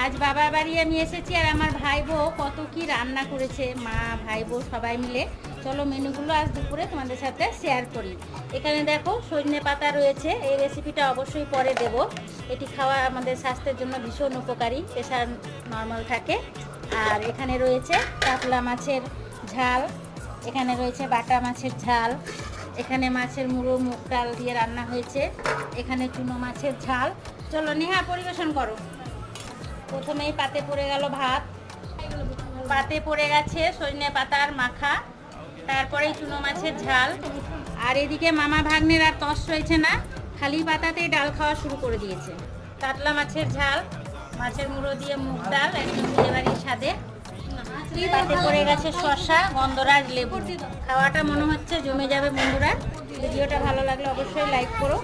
আজ বাবার বাড়ি আমি এসেছি আর আমার ভাই বউ কত কি রান্না করেছে, মা ভাই বউ সবাই মিলে। চলো মেনুগুলো আজ দুপুরে তোমাদের সাথে শেয়ার করি। এখানে দেখো সজনে পাতা রয়েছে, এই রেসিপিটা অবশ্যই পরে দেব। এটি খাওয়া আমাদের স্বাস্থ্যের জন্য ভীষণ উপকারী, প্রেশার নর্মাল থাকে। আর এখানে রয়েছে কাতলা মাছের ঝাল, এখানে রয়েছে বাটা মাছের ঝাল, এখানে মাছের মুড়ো মুগ ডাল দিয়ে রান্না হয়েছে, এখানে চুনো মাছের ঝাল। চলো নেহা পরিবেশন করো। প্রথমেই পাতে পড়ে গেল ভাত, পাতে পড়ে গেছে সজনে পাতার মাখা, তারপরেই চুনো মাছের ঝাল। আর এদিকে মামা ভাগ্নের আর তস রয়েছে না, খালি পাতাতেই ডাল খাওয়া শুরু করে দিয়েছে। কাতলা মাছের ঝাল, মাছের মুড়ো দিয়ে মুগ ডাল, একদম বিয়েবাড়ির স্বাদে। পাতে পড়ে গেছে শসা, গন্ধরাজ, লেবু। খাওয়াটা মনে হচ্ছে জমে যাবে বন্ধুরা। ভিডিওটা ভালো লাগলে অবশ্যই লাইক করো।